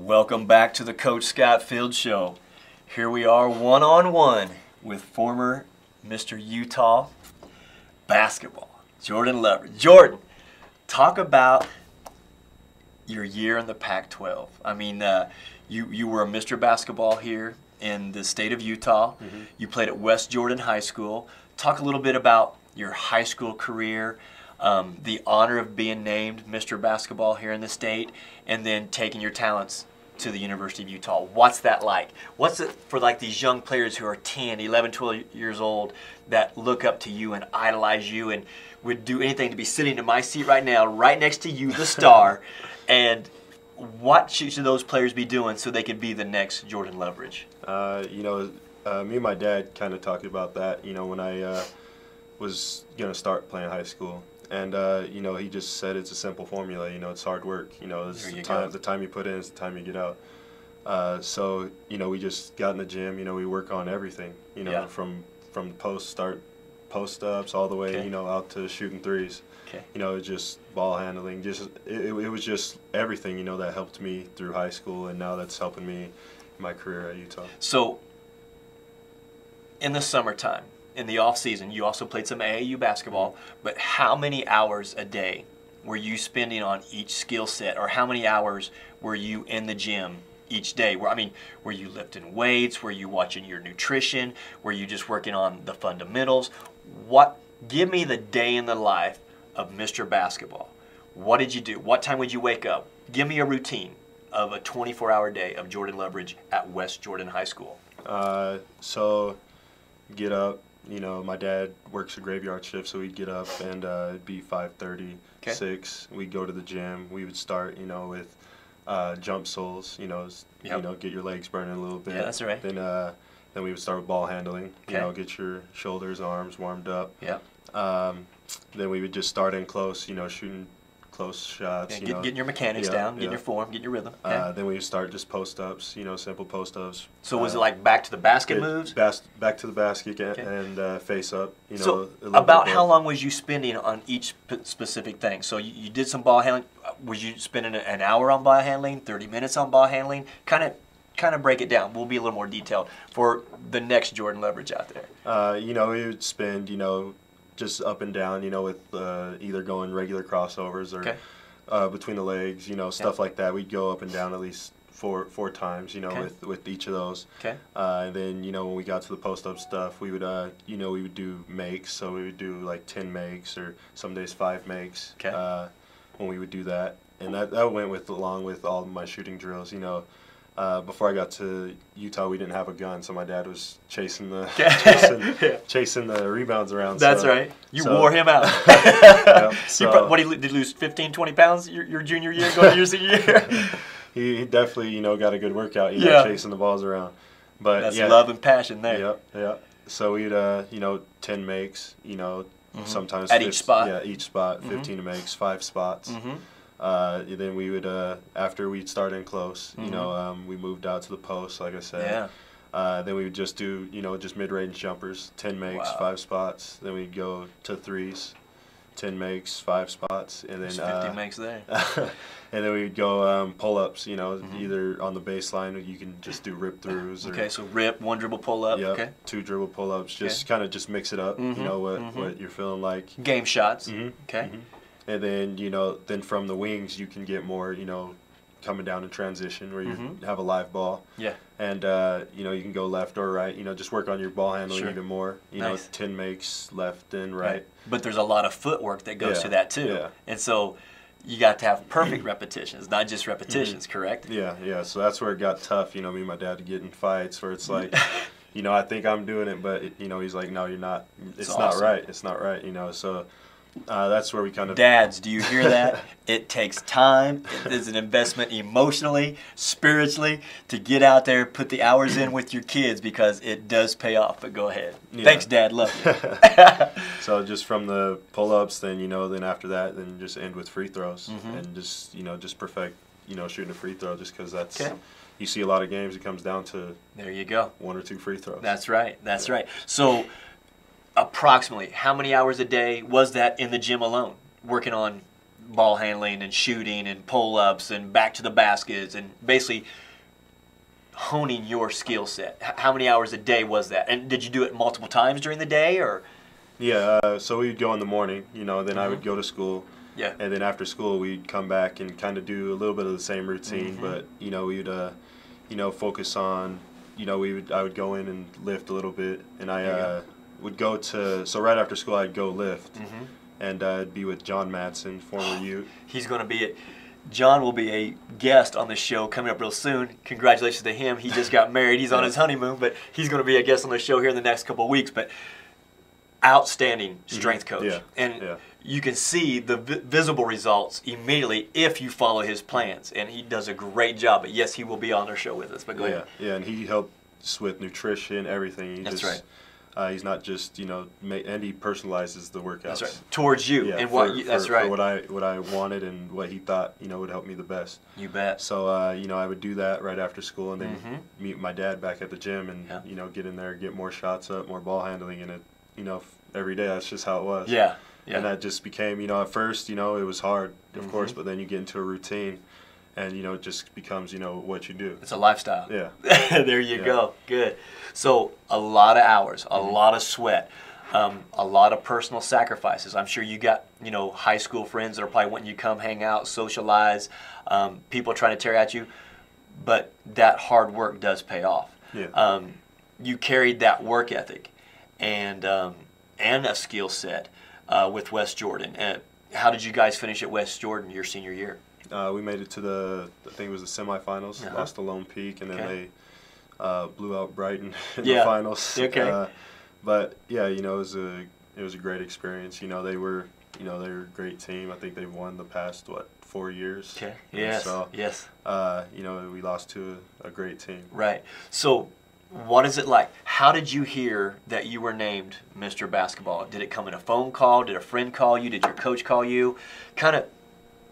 Welcome back to the Coach Scott Field Show. Here we are one-on-one with former Mr. Utah basketball, Jordan Loveridge. Jordan, talk about your year in the Pac-12. I mean, you were a Mr. Basketball here in the state of Utah. Mm-hmm. You played at West Jordan High School. Talk a little bit about your high school career, the honor of being named Mr. Basketball here in the state, and then taking your talents to the University of Utah. What's that like? What's it for like these young players who are 10, 11, 12 years old that look up to you and idolize you and would do anything to be sitting in my seat right now, right next to you, the star, and what should those players be doing so they could be the next Jordan Loveridge? Me and my dad kind of talked about that, when I was going to start playing high school. And, he just said it's a simple formula, it's hard work. It's the time you put in is the time you get out. So, we just got in the gym, we work on everything, from post-ups all the way, out to shooting threes. Okay. Just ball handling, it was just everything, that helped me through high school, and now that's helping me in my career at Utah. So, in the summertime, in the off season, you also played some AAU basketball, but how many hours a day were you spending on each skill set, or how many hours were you in the gym each day? Were you lifting weights? Were you watching your nutrition? Were you just working on the fundamentals? Give me the day in the life of Mr. Basketball. What did you do? What time would you wake up? Give me a routine of a 24-hour day of Jordan Loveridge at West Jordan High School. So get up. My dad works a graveyard shift, so we'd get up and it'd be 5:30, Okay. 6. We'd go to the gym. We would start, with jump soles, Yep. get your legs burning a little bit. Yeah, that's right. Then we would start with ball handling, Okay. get your shoulders, arms warmed up. Yeah. Then we would just start in close, shooting close shots. Getting your mechanics down, getting your form, getting your rhythm. Okay. Then we would start just post-ups, simple post-ups. So was it like back to the basket moves? Back to the basket Okay. and face up. So about how long was you spending on each specific thing? So you did some ball handling. Was you spending an hour on ball handling, 30 minutes on ball handling? Kind of break it down. We'll be a little more detailed for the next Jordan Loveridge out there. We would spend, just up and down, with either going regular crossovers or Okay. between the legs, stuff like that. We'd go up and down at least four times, Okay. with each of those. Okay. And then, when we got to the post-up stuff, we would, we would do makes. So we would do like 10 makes or some days 5 makes. Okay. When we would do that. And that went along with all of my shooting drills, Before I got to Utah, we didn't have a gun, so my dad was chasing the chasing the rebounds around. That's right. You wore him out. What, did he lose 15, 20 pounds your junior year going to your senior year? He definitely, got a good workout, chasing the balls around. But that's love and passion there. Yeah, yeah. So we'd, 10 makes, sometimes at each spot. Yeah, each spot, 15 makes, 5 spots. Then we would, after we'd start in close, we moved out to the post, like I said. Yeah. Then we would just do, just mid-range jumpers, 10 makes, Wow. 5 spots. Then we'd go to threes, 10 makes, 5 spots. And then 50 makes there. and then we'd go pull-ups, either on the baseline or you can just do rip-throughs. Okay, so rip, 1 dribble pull-up. Yep, Okay. 2 dribble pull-ups. Just kind of just mix it up, what you're feeling like. Game shots. Okay. And then, then from the wings, you can get more, coming down in transition where you have a live ball. Yeah. And, you can go left or right, just work on your ball handling Sure. even more. Nice. 10 makes left and right. But there's a lot of footwork that goes to that too. Yeah. And so you got to have perfect repetitions, not just repetitions, correct? Yeah, yeah. So that's where it got tough, me and my dad to get in fights where it's like, I think I'm doing it, but, he's like, no, you're not. It's awesome. not right. It's not right, so... that's where we kind of... Dads, do you hear that? It takes time. It is an investment emotionally, spiritually, to get out there, put the hours in with your kids because it does pay off. But go ahead. Yeah. Thanks, Dad. Love you. So just from the pull-ups, then, then after that, then just end with free throws. And just, just perfect, shooting a free throw just because that's... Okay. You see a lot of games, it comes down to... There you go. 1 or 2 free throws. That's right. That's right. So... approximately how many hours a day was that in the gym alone, working on ball handling and shooting and pull-ups and back to the baskets and basically honing your skill set. How many hours a day was that? And did you do it multiple times during the day, or? Yeah, so we'd go in the morning, then I would go to school. Yeah. And then after school, we'd come back and kind of do a little bit of the same routine, but, we'd, focus on, I would go in and lift a little bit, and I would go so right after school, I'd go lift, and I'd be with John Madsen, former Ute. He's going to be John will be a guest on the show coming up real soon. Congratulations to him. He just got married. He's on his honeymoon, but he's going to be a guest on the show here in the next couple of weeks. But outstanding strength coach. Yeah. And you can see the visible results immediately if you follow his plans. And he does a great job. But yes, he will be on our show with us. But go ahead. Yeah, and he helped us with nutrition, everything. That's right. He's not just, and he personalizes the workouts. That's right. Towards you. Yeah, and that's right. For what I wanted and what he thought, would help me the best. You bet. So, I would do that right after school and then meet my dad back at the gym and, get in there, get more shots up, more ball handling. And it, every day, that's just how it was. Yeah. And that just became, at first, it was hard, of course, but then you get into a routine and, it just becomes, what you do. It's a lifestyle. Yeah. There you go. Good. So a lot of hours, a lot of sweat, a lot of personal sacrifices. I'm sure you got, high school friends that are probably wanting you to come hang out, socialize, people trying to tear at you, but that hard work does pay off. Yeah. You carried that work ethic and a skill set with West Jordan. How did you guys finish at West Jordan your senior year? We made it to I think it was the semifinals, lost to Lone Peak, and then they blew out Brighton in the finals. Okay. But yeah, it was a great experience. They were a great team. I think they've won the past 4 years. Okay. Yes. So, yes. We lost to a great team. Right. So, what is it like? How did you hear that you were named Mr. Basketball? Did it come in a phone call? Did a friend call you? Did your coach call you? Kind of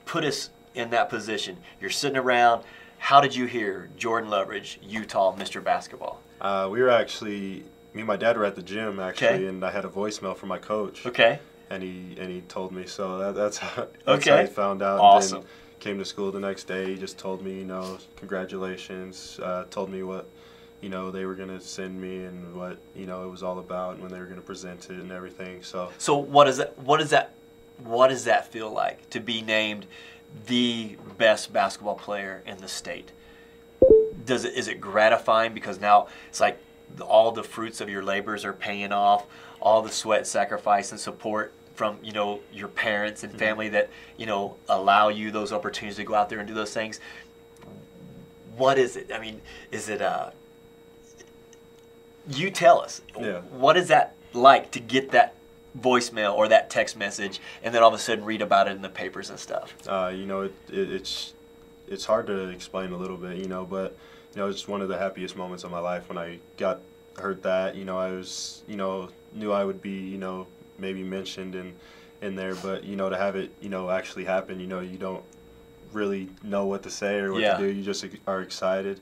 put us in that position. You're sitting around. How did you hear Jordan Loveridge, Utah, Mr. Basketball? We were actually, me and my dad were at the gym actually, and I had a voicemail from my coach. Okay. And he told me, so that's how I found out. Awesome. And then came to school the next day. He just told me, congratulations. Told me what, they were gonna send me and what, it was all about and when they were gonna present it and everything. So what does that feel like to be named the best basketball player in the state? Is it gratifying because now it's like all the fruits of your labors are paying off, all the sweat, sacrifice, and support from your parents and family that allow you those opportunities to go out there and do those things? What is it? I mean, is it you tell us. Yeah. What is that like to get that voicemail or that text message and then all of a sudden read about it in the papers and stuff? It's hard to explain a little bit, but it's one of the happiest moments of my life when I heard that. I was knew I would be maybe mentioned in there, but to have it actually happen, you don't really know what to say or what to do. You just are excited,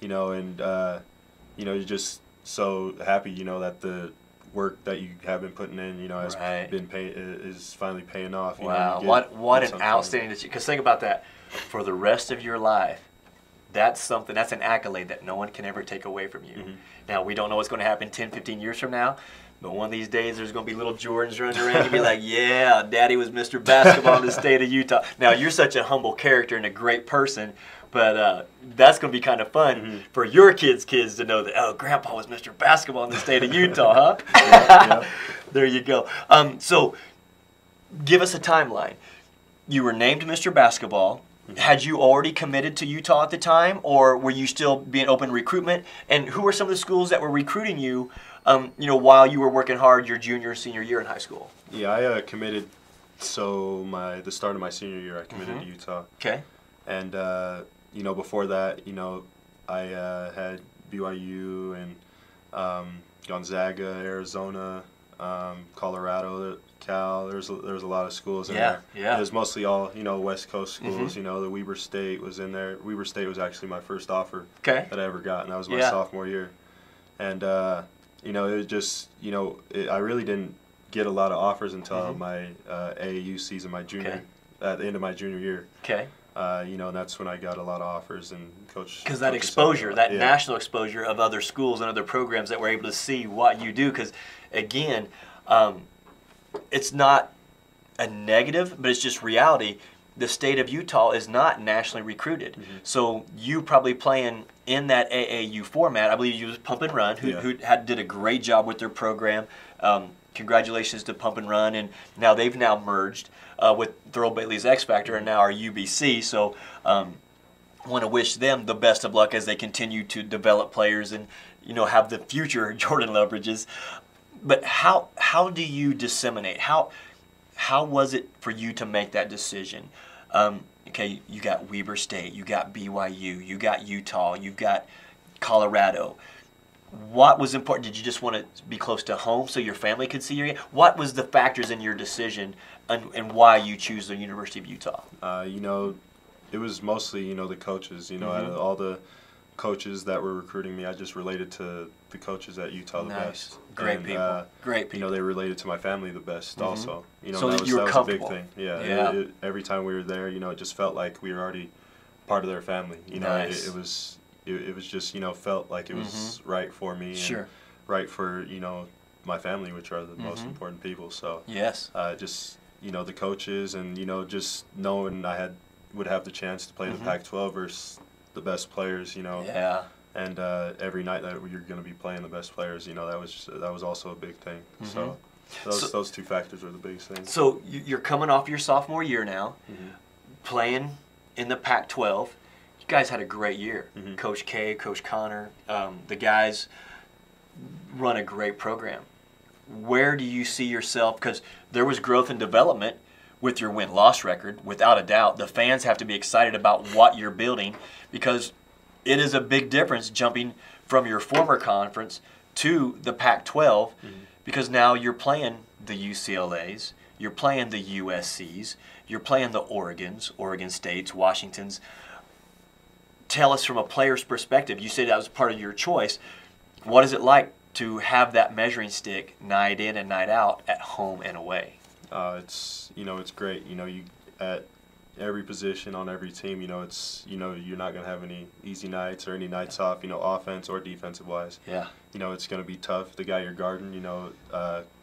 and you're just so happy that the work that you have been putting in, has been is finally paying off. Wow, what an outstanding, because think about that, for the rest of your life, that's an accolade that no one can ever take away from you. Now, we don't know what's going to happen 10, 15 years from now, but one of these days there's going to be little Jordans running around and be like, yeah, Daddy was Mr. Basketball in the state of Utah. Now, you're such a humble character and a great person, but that's going to be kind of fun for your kids' to know that, oh, Grandpa was Mr. Basketball in the state of Utah, huh? Yeah. There you go. So give us a timeline. You were named Mr. Basketball. Had you already committed to Utah at the time, or were you still being open to recruitment? And who were some of the schools that were recruiting you, while you were working hard your junior, senior year in high school? Yeah, I committed. So the start of my senior year, I committed to Utah. Okay. And before that, I had BYU and Gonzaga, Arizona, Colorado, Cal. There's a lot of schools in there. Yeah. It was mostly all West Coast schools. The Weber State was in there. Weber State was actually my first offer that I ever got, and that was my sophomore year. And it was just I really didn't get a lot of offers until my AAU season, my junior at the end of my junior year. Okay. You know, and that's when I got a lot of offers, and coach. Because that exposure, that national exposure of other schools and other programs that were able to see what you do. Because again, it's not a negative, but it's just reality. The state of Utah is not nationally recruited. Mm-hmm. So you probably playing in that AAU format. I believe you was Pump and Run, who did a great job with their program. Congratulations to Pump and Run, and now they've merged with Thurl Bailey's X Factor and now our UBC. So want to wish them the best of luck as they continue to develop players and have the future Jordan Loveridges. But how do you disseminate? How was it for you to make that decision? Okay, you got Weber State, you got BYU, you got Utah, you've got Colorado. What was important? Did you just want to be close to home so your family could see you? What was the factors in your decision and why you choose the University of Utah? It was mostly, the coaches. Out of all the coaches that were recruiting me, I just related to the coaches at Utah the best. Great people. Great people. They related to my family the best also. So that was a big thing. Yeah. Every time we were there, it just felt like we were already part of their family. Nice. It was just, felt like it was right for me. Sure. And right for, my family, which are the most important people. So yes. Just, the coaches and, just knowing I would have the chance to play the Pac-12 versus the best players, Yeah. And every night that you're going to be playing the best players, that was also a big thing. So those two factors are the biggest things. So you're coming off your sophomore year now, playing in the Pac-12. You guys had a great year. Coach K, Coach Connor, the guys run a great program. Where do you see yourself? Because there was growth and development with your win-loss record, without a doubt. The fans have to be excited about what you're building because it is a big difference jumping from your former conference to the Pac-12 because now you're playing the UCLAs, you're playing the USCs, you're playing the Oregons, Oregon States, Washingtons. Tell us from a player's perspective, you said that was part of your choice. What is it like to have that measuring stick night in and night out at home and away? It's great. You at every position on every team. It's you're not gonna have any easy nights or any nights off. Offense or defensive wise. Yeah. It's gonna be tough. The guy you're guarding.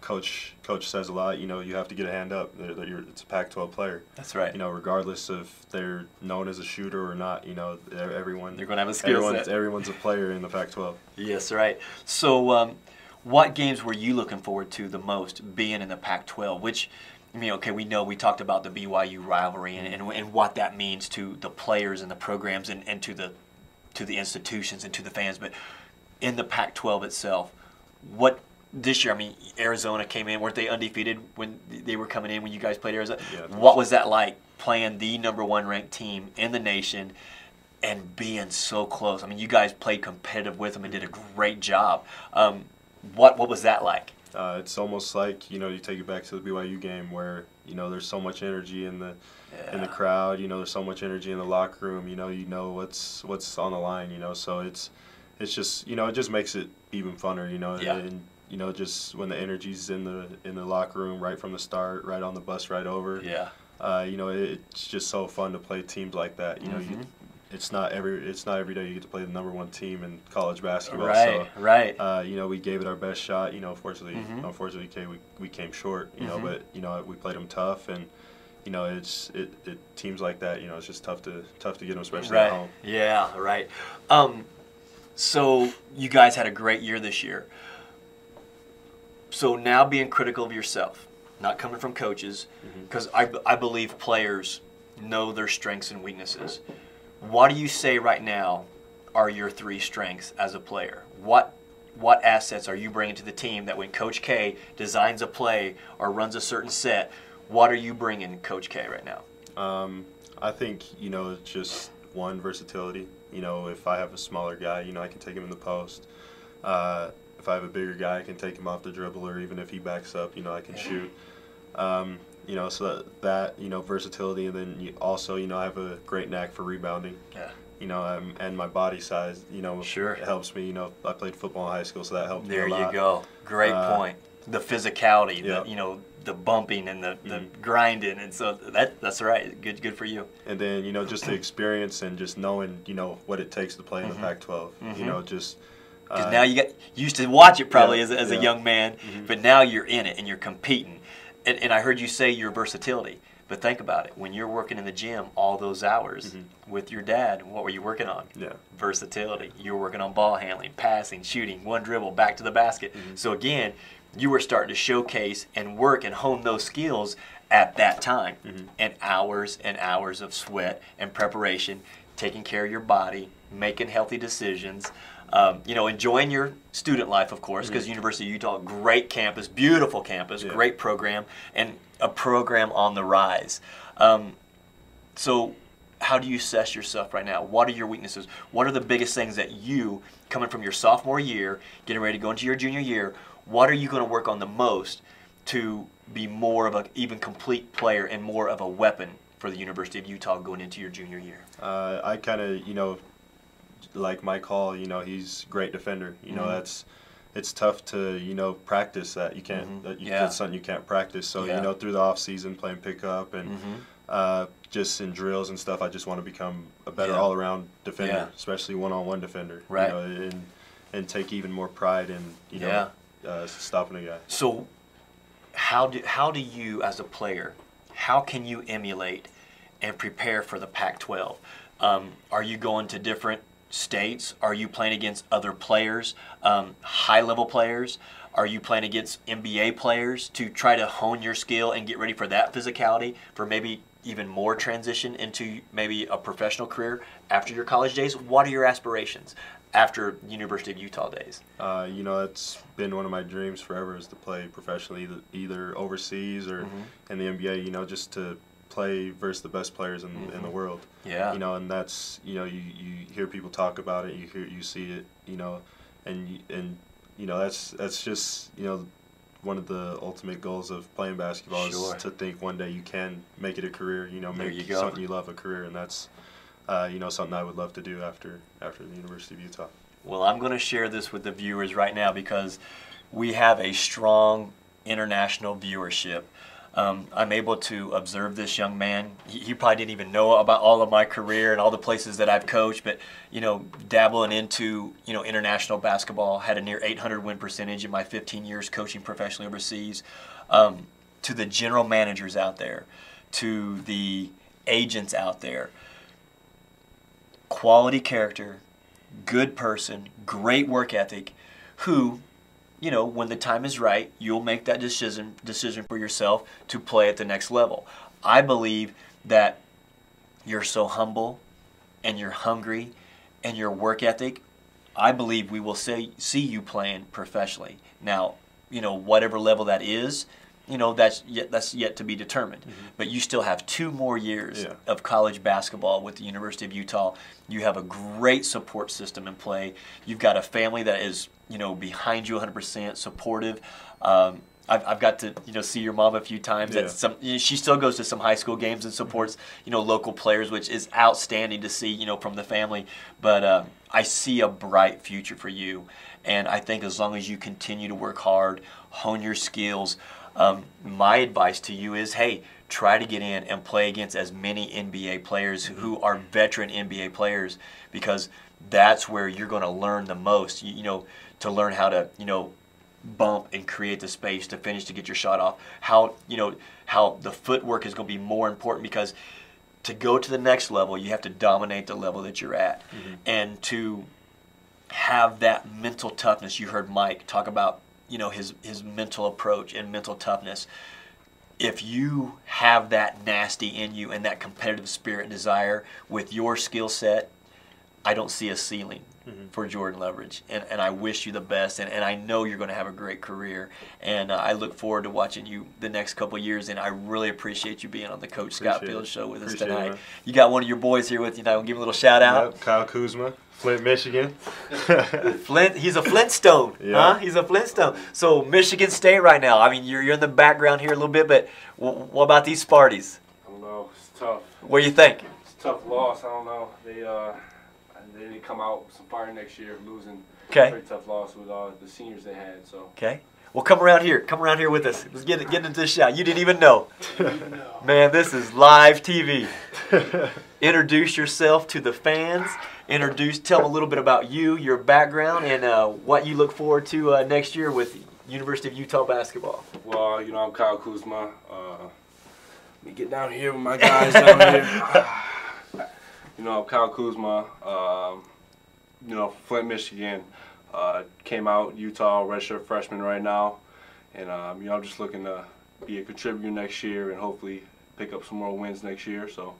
Coach says a lot. You have to get a hand up. It's a Pac-12 player. That's right. Regardless if they're known as a shooter or not. Everyone. They're gonna have a skill set. Everyone's a player in the Pac-12. Yes, right. So, what games were you looking forward to the most being in the Pac-12? Which, we talked about the BYU rivalry and what that means to the players and the programs and to the institutions and to the fans. But in the Pac-12 itself, what this year? Arizona came in. Weren't they undefeated when they were coming in when you guys played Arizona? Yeah, what was that like playing the #1 ranked team in the nation and being so close? You guys played competitive with them and did a great job. What was that like? It's almost like you take it back to the BYU game where there's so much energy in the crowd. There's so much energy in the locker room. What's on the line. So it's just it just makes it even funner. And just when the energy's in the locker room right from the start, right on the bus right over. Yeah. It's just so fun to play teams like that. It's not every day you get to play the #1 team in college basketball. Right, so, right. We gave it our best shot. Unfortunately, we came short. But we played them tough, and it's teams like that. It's just tough to get them, especially at home. Yeah, right. So you guys had a great year this year. So now being critical of yourself, not coming from coaches, because I believe players know their strengths and weaknesses. What do you say right now are your 3 strengths as a player? What assets are you bringing to the team that when Coach K designs a play or runs a certain set, what are you bringing Coach K right now? I think, just one, versatility. If I have a smaller guy, I can take him in the post. If I have a bigger guy, I can take him off the dribble, or even if he backs up, I can shoot. So that versatility, and then also, I have a great knack for rebounding. Yeah. And my body size, sure. it helps me. I played football in high school, so that helped me a lot. There you go. Great point. the physicality, Yeah. the bumping and the grinding, and so that's right. Good for you. And then just the experience and just knowing what it takes to play in the Pac-12. Just because now you used to watch it probably as a yeah. young man, but now you're in it and you're competing. And I heard you say your versatility. But think about it. When you're working in the gym all those hours with your dad, what were you working on? Yeah. Versatility. You were working on ball handling, passing, shooting, one dribble, back to the basket. So again, you were starting to showcase and work and hone those skills at that time. And hours of sweat and preparation, taking care of your body, making healthy decisions. Enjoying your student life, of course, because University of Utah, great campus, beautiful campus, great program, and a program on the rise. So how do you assess yourself right now? What are your weaknesses? What are the biggest things that you, coming from your sophomore year, getting ready to go into your junior year, what are you going to work on the most to be more of an even complete player and more of a weapon for the University of Utah going into your junior year? I kind of, like Mike Hall, he's a great defender. It's tough to practice that. You can't. That's something you can't practice. So through the off season, playing pickup and just in drills and stuff, I just want to become a better all around defender, especially one-on-one defender. Right. And take even more pride in stopping a guy. So how do you as a player, how can you emulate and prepare for the Pac-12? Are you going to different states? Are you playing against other players, high-level players? Are you playing against NBA players to try to hone your skill and get ready for that physicality for maybe even more transition into maybe a professional career after your college days? What are your aspirations after University of Utah days? It's been one of my dreams forever is to play professionally, either overseas or in the NBA, just to play versus the best players in the world. Yeah. And that's you hear people talk about it, you see it, and that's just one of the ultimate goals of playing basketball is to think one day you can make it a career, make something you love a career, and that's something I would love to do after the University of Utah. Well, I'm going to share this with the viewers right now because we have a strong international viewership. I'm able to observe this young man. He probably didn't even know about all of my career and all the places that I've coached, but dabbling into international basketball, had a near 800 win percentage in my 15 years coaching professionally overseas. To the general managers out there, to the agents out there, quality character, good person, great work ethic, who when the time is right, you'll make that decision for yourself to play at the next level. I believe that you're so humble and you're hungry and your work ethic, I believe we will see you playing professionally. Now, whatever level that is, that's yet to be determined. But you still have 2 more years of college basketball with the University of Utah. You have a great support system in play. You've got a family that is behind you 100%, supportive. I've got to see your mom a few times. She still goes to some high school games and supports local players, which is outstanding to see from the family. But I see a bright future for you, and I think as long as you continue to work hard, hone your skills. My advice to you is, hey, try to get in and play against as many NBA players who are veteran NBA players, because that's where you're going to learn the most. To learn how to bump and create the space to finish, to get your shot off. How the footwork is going to be more important, because to go to the next level, you have to dominate the level that you're at, and to have that mental toughness. You heard Mike talk about his mental approach and mental toughness. If you have that nasty in you and that competitive spirit and desire with your skill set, I don't see a ceiling for Jordan Loveridge, and I wish you the best, and I know you're going to have a great career, and I look forward to watching you the next couple of years, and I really appreciate you being on the Coach Scott Field Show with us tonight. You got one of your boys here with you now. Give him a little shout out. Yep, Kyle Kuzma, Flint, Michigan. He's a Flintstone, huh? He's a Flintstone. So Michigan State right now. I mean, you're in the background here a little bit, but what about these Sparties? I don't know. It's tough. What do you think? It's a tough loss. I don't know. They didn't come out with some fire next year, losing a pretty tough loss with the seniors they had. So. Okay. Well, come around here. Come around here with us. Let's get into this shot. You didn't even know. Man, this is live TV. Introduce yourself to the fans. Tell them a little bit about you, your background, and what you look forward to next year with University of Utah basketball. Well, you know, I'm Kyle Kuzma. Let me get down here with my guys down here. You know, I'm Kyle Kuzma. You know, Flint, Michigan. Came out Utah, redshirt freshman right now, and you know, I'm just looking to be a contributor next year and hopefully pick up some more wins next year. So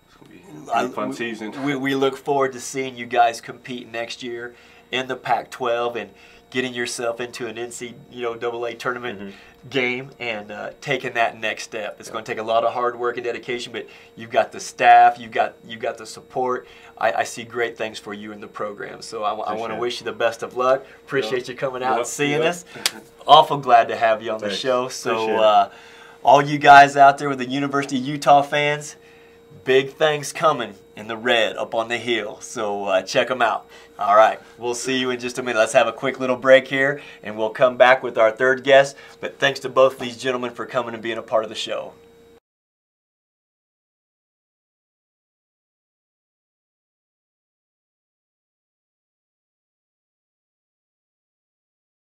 it's gonna be a fun season. We look forward to seeing you guys compete next year in the Pac-12 and getting yourself into an NCAA tournament game and taking that next step. It's going to take a lot of hard work and dedication, but you've got the staff, you've got the support. I see great things for you in the program. So I want to wish you the best of luck. Appreciate you coming out and seeing us. Awful glad to have you on the show. So all you guys out there with the University of Utah fans, big things coming in the red up on the hill. So check them out. All right, we'll see you in just a minute. Let's have a quick little break here, and we'll come back with our third guest. But thanks to both these gentlemen for coming and being a part of the show.